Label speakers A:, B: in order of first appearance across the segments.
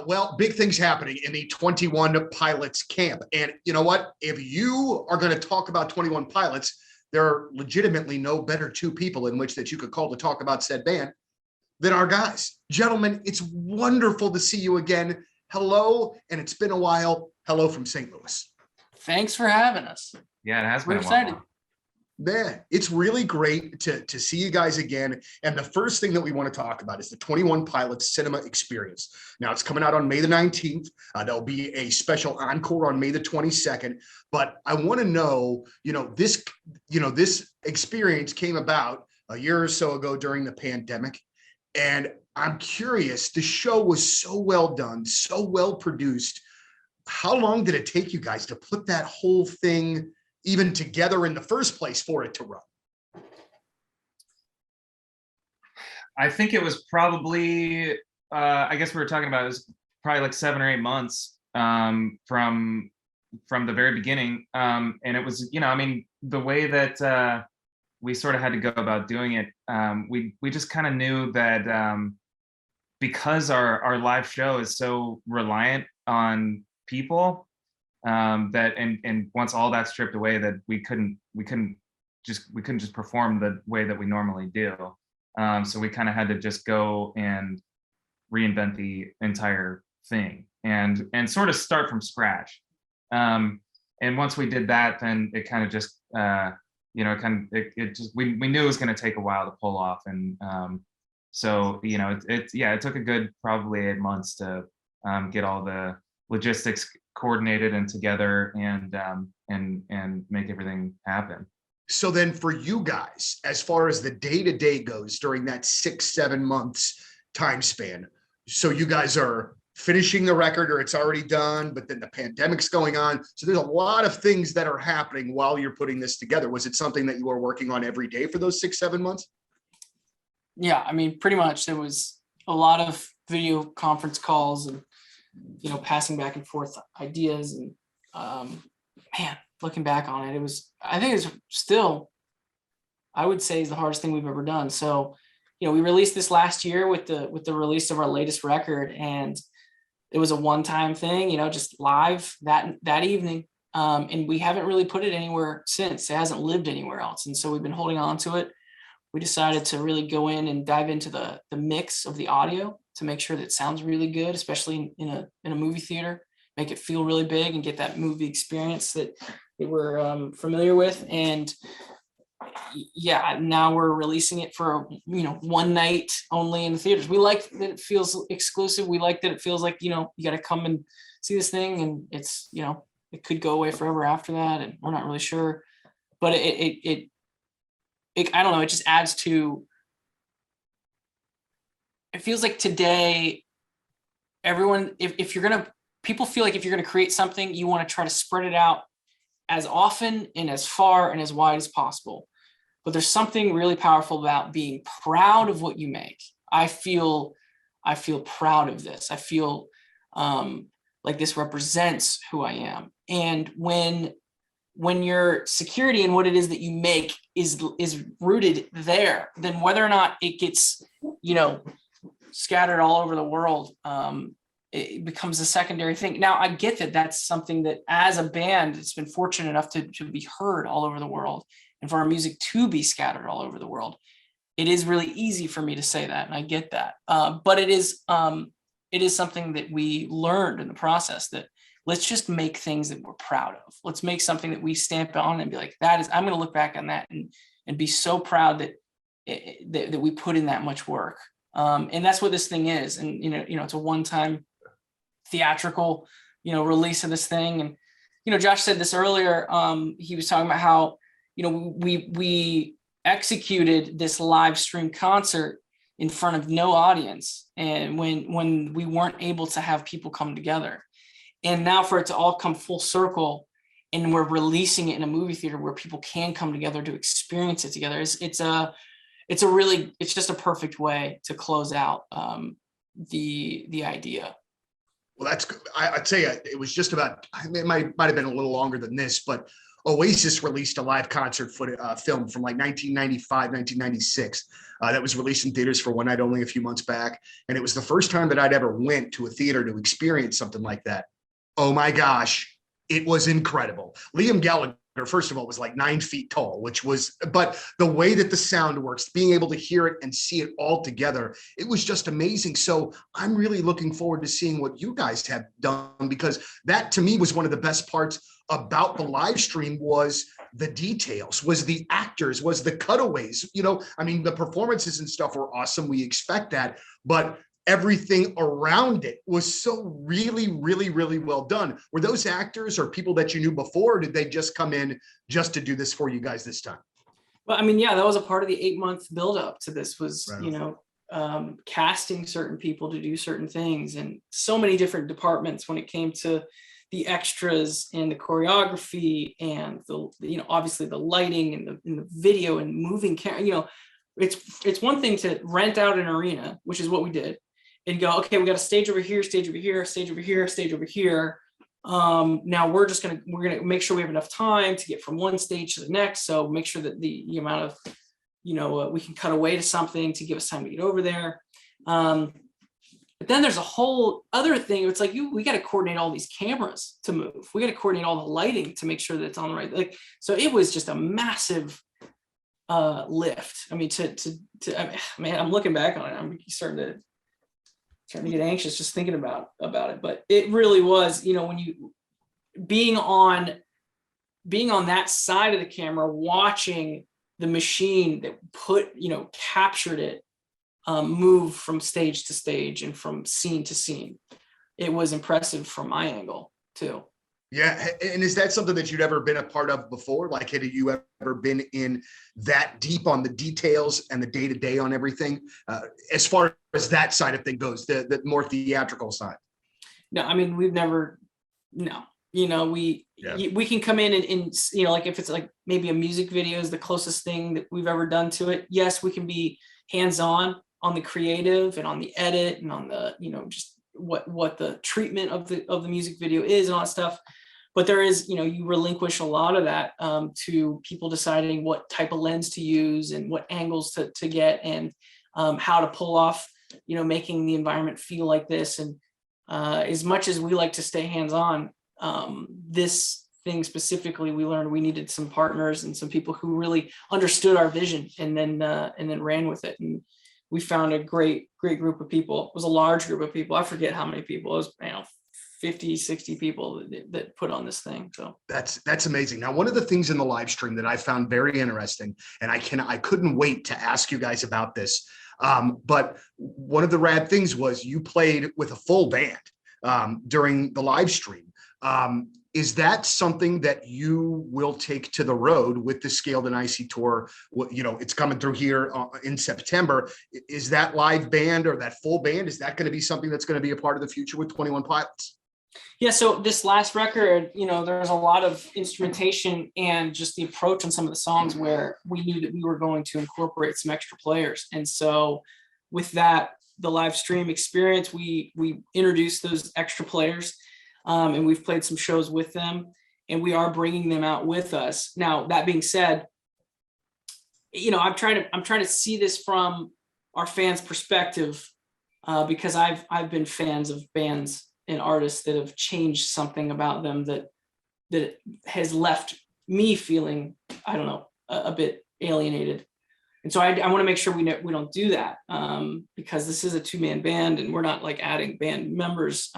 A: Well, big things happening in the 21 Pilots camp. And you know what? If you are going to talk about 21 Pilots, there are legitimately no better two people in which that you could call to talk about said band than our guys. Gentlemen, it's wonderful to see you again. Hello, and it's been a while. Hello from St. Louis.
B: Thanks for having us.
C: Yeah, it has been
B: We're excited.
A: Man, it's really great to see you guys again. And the first thing that we want to talk about is the 21 Pilots cinema experience. Now, it's coming out on May the 19th. There'll be a special encore on May the 22nd. But I want to know, this experience came about a year or so ago during the pandemic. And I'm curious, the show was so well done, so well produced. How long did it take you guys to put that whole thing even together in the first place for it to run?
C: I think it was probably, I guess we were talking about it was probably like 7 or 8 months from the very beginning. And it was, the way that we sort of had to go about doing it, we just kind of knew that because our live show is so reliant on people, that and once all that's stripped away, that we couldn't just perform the way that we normally do. So we kind of had to just go and reinvent the entire thing and sort of start from scratch. And once we did that, then it kind of just we knew it was going to take a while to pull off. And so it took a good probably 8 months to get all the logistics coordinated and together and make everything happen.
A: So then for you guys, as far as the day-to-day goes during that 6-7 months time span, so you guys are finishing the record or it's already done, but then the pandemic's going on. So there's a lot of things that are happening while you're putting this together. Was it something that you were working on every day for those 6-7 months?
B: Yeah, pretty much. There was a lot of video conference calls and passing back and forth ideas, and looking back on it, I think it's still, I would say, is the hardest thing we've ever done. So, we released this last year with the release of our latest record, and it was a one-time thing, just live that evening. And we haven't really put it anywhere since. It hasn't lived anywhere else. And so we've been holding on to it. We decided to really go in and dive into the mix of the audio to make sure that it sounds really good, especially in a movie theater, make it feel really big and get that movie experience that we're familiar with. And yeah, now we're releasing it for, one night only in the theaters. We like that it feels exclusive. We like that it feels like, you got to come and see this thing, and it's, it could go away forever after that. And we're not really sure, but it I don't know, it just adds to, it feels like today, everyone, people feel like if you're going to create something, you want to try to spread it out as often and as far and as wide as possible. But there's something really powerful about being proud of what you make. I feel proud of this. I feel like this represents who I am. And when your security in what it is that you make is rooted there, then whether or not it gets, scattered all over the world, it becomes a secondary thing. Now, I get that that's something that as a band, it's been fortunate enough to be heard all over the world, and for our music to be scattered all over the world. It is really easy for me to say that, and I get that. But it is something that we learned in the process, that let's just make things that we're proud of. Let's make something that we stamp on and be like, I'm going to look back on that and be so proud that we put in that much work. And that's what this thing is. And, it's a one-time theatrical, release of this thing. And, Josh said this earlier. He was talking about how, we executed this live stream concert in front of no audience, and when we weren't able to have people come together. And now for it to all come full circle, and we're releasing it in a movie theater where people can come together to experience it together, it's just a perfect way to close out the idea.
A: Well, that's good. I'd say it was just about, it might have been a little longer than this, but Oasis released a live concert film from like 1995, 1996 that was released in theaters for one night only a few months back. And it was the first time that I'd ever went to a theater to experience something like that. Oh my gosh, it was incredible. Liam Gallagher, first of all, was like 9 feet tall, but the way that the sound works, being able to hear it and see it all together, it was just amazing. So I'm really looking forward to seeing what you guys have done, because that to me was one of the best parts about the live stream, was the details, was the actors, was the cutaways. I mean, the performances and stuff were awesome. We expect that, but everything around it was so really, really, really well done. Were those actors or people that you knew before, or did they just come in just to do this for you guys this time?
B: Well, I mean, yeah, that was a part of the 8-month buildup to this, was,
A: Right.
B: casting certain people to do certain things, and so many different departments when it came to the extras and the choreography and obviously the lighting and the video and moving camera. It's one thing to rent out an arena, which is what we did, and go, okay, we got a stage over here, stage over here, stage over here, stage over here. Now we're gonna make sure we have enough time to get from one stage to the next. So make sure that the amount of, we can cut away to something to give us time to get over there. But then there's a whole other thing. It's like, we got to coordinate all these cameras to move. We got to coordinate all the lighting to make sure that it's on the right. So it was just a massive lift. I mean, man, I'm looking back on it. I'm starting to get anxious just thinking about it. But it really was, when you being on that side of the camera, watching the machine that captured it, move from stage to stage and from scene to scene. It was impressive from my angle too.
A: Yeah. And is that something that you'd ever been a part of before? Like, had you ever been in that deep on the details and the day-to-day on everything, as far as that side of thing goes, the more theatrical side?
B: No, I mean, we've never, no, we can come in and like if it's like maybe a music video is the closest thing that we've ever done to it. Yes, we can be hands-on on the creative and on the edit and on the, just what the treatment of the music video is and all that stuff. But there is, you relinquish a lot of that to people deciding what type of lens to use and what angles to get, and how to pull off, making the environment feel like this. And as much as we like to stay hands-on, this thing specifically, we learned we needed some partners and some people who really understood our vision and then ran with it. And we found a great group of people. It was a large group of people. I forget how many people. It was 50, 60 people that put on this thing. So
A: that's amazing. Now, one of the things in the live stream that I found very interesting, and I couldn't wait to ask you guys about this. But one of the rad things was you played with a full band during the live stream. Is that something that you will take to the road with the Scaled and Icy tour? It's coming through here in September. Is that live band or that full band, is that going to be something that's going to be a part of the future with 21 Pilots?
B: Yeah, so this last record, there's a lot of instrumentation and just the approach on some of the songs where we knew that we were going to incorporate some extra players. And so with that, the live stream experience, we introduced those extra players. And we've played some shows with them, and we are bringing them out with us. Now, that being said, I'm trying to see this from our fans' perspective, because I've been fans of bands and artists that have changed something about them that has left me feeling, I don't know, a bit alienated. And so I want to make sure we don't do that, because this is a 2-man band and we're not like adding band members.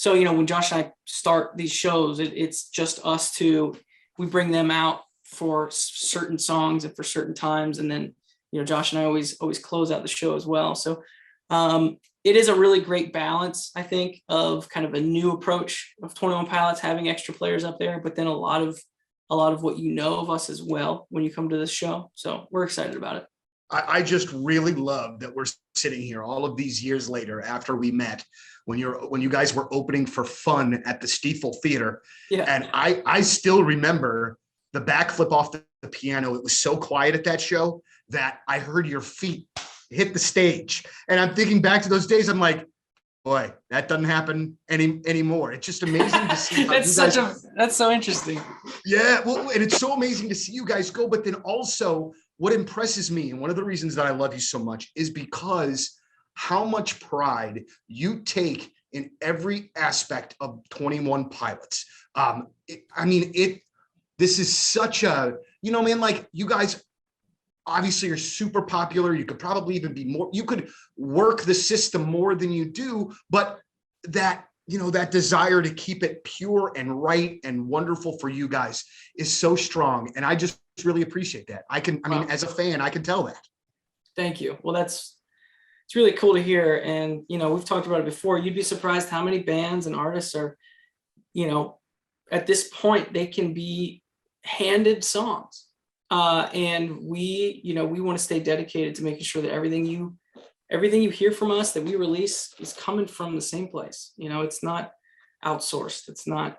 B: So, when Josh and I start these shows, it's just us two. We bring them out for certain songs and for certain times. And then, Josh and I always close out the show as well. So it is a really great balance, I think, of kind of a new approach of 21 Pilots, having extra players up there, but then a lot of what of us as well when you come to this show. So we're excited about it.
A: I just really love that we're sitting here all of these years later after we met, when you guys were opening for Fun at the Stiefel Theater.
B: Yeah.
A: And I still remember the backflip off the piano. It was so quiet at that show that I heard your feet hit the stage. And I'm thinking back to those days. I'm like, Boy, that doesn't happen anymore. It's just amazing to see how you guys,
B: that's so interesting.
A: yeah, well, and it's so amazing to see you guys go. But then also what impresses me, and one of the reasons that I love you so much, is because how much pride you take in every aspect of 21 Pilots. This is such a, man, like you guys obviously are super popular. You could probably even be more, you could work the system more than you do, but that, that desire to keep it pure and right and wonderful for you guys is so strong. And I just really appreciate that. As a fan, I can tell that.
B: Thank you. Well, it's really cool to hear. And, we've talked about it before. You'd be surprised how many bands and artists are, at this point, they can be handed songs. And we want to stay dedicated to making sure that everything you hear from us that we release is coming from the same place. It's not outsourced. It's not,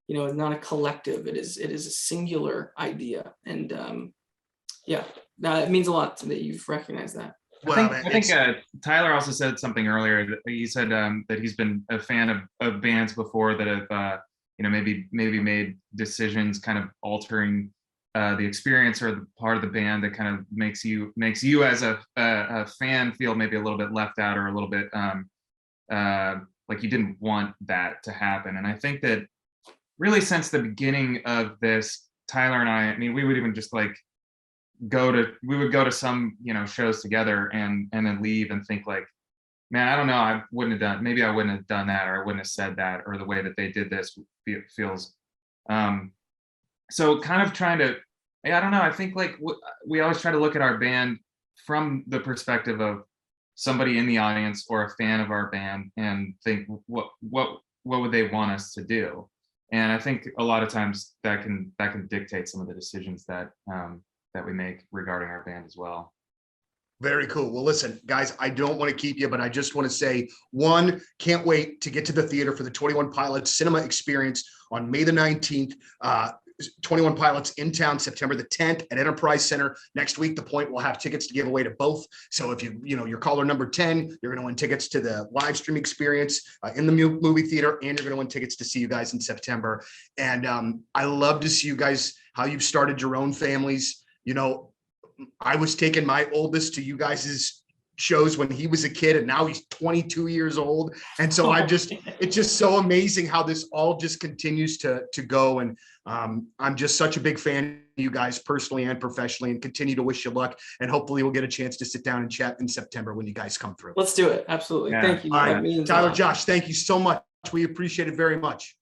B: it's not a collective. It is a singular idea. And it means a lot that you've recognized that.
C: Well, I think Tyler also said something earlier. That he said that he's been a fan of bands before that have maybe made decisions kind of altering the experience or the part of the band that kind of makes you as a fan feel maybe a little bit left out or a little bit like you didn't want that to happen. And I think that really since the beginning of this, Tyler and I mean, we would even just like go to some shows together and then leave and think like, man, I don't know, maybe I wouldn't have done that, or I wouldn't have said that, or the way that they did this feels so kind of trying to, I don't know, I think like we always try to look at our band from the perspective of somebody in the audience or a fan of our band and think what would they want us to do. And I think a lot of times that can dictate some of the decisions that we make regarding our band as well.
A: Very cool. Well, listen, guys, I don't want to keep you, but I just want to say, one, can't wait to get to the theater for the 21 Pilots cinema experience on May the 19th. 21 Pilots in town, September the 10th at Enterprise Center. Next week, The Point will have tickets to give away to both. So if you're caller number 10, you're going to win tickets to the live stream experience in the movie theater, and you're going to win tickets to see you guys in September. And I love to see you guys, how you've started your own families. I was taking my oldest to you guys' shows when he was a kid, and now he's 22 years old. And so it's just so amazing how this all just continues to go. And I'm just such a big fan of you guys personally and professionally, and continue to wish you luck. And hopefully we'll get a chance to sit down and chat in September when you guys come through.
B: Let's do it. Absolutely. Yeah. Thank you.
A: All right. Tyler, Josh, thank you so much. We appreciate it very much.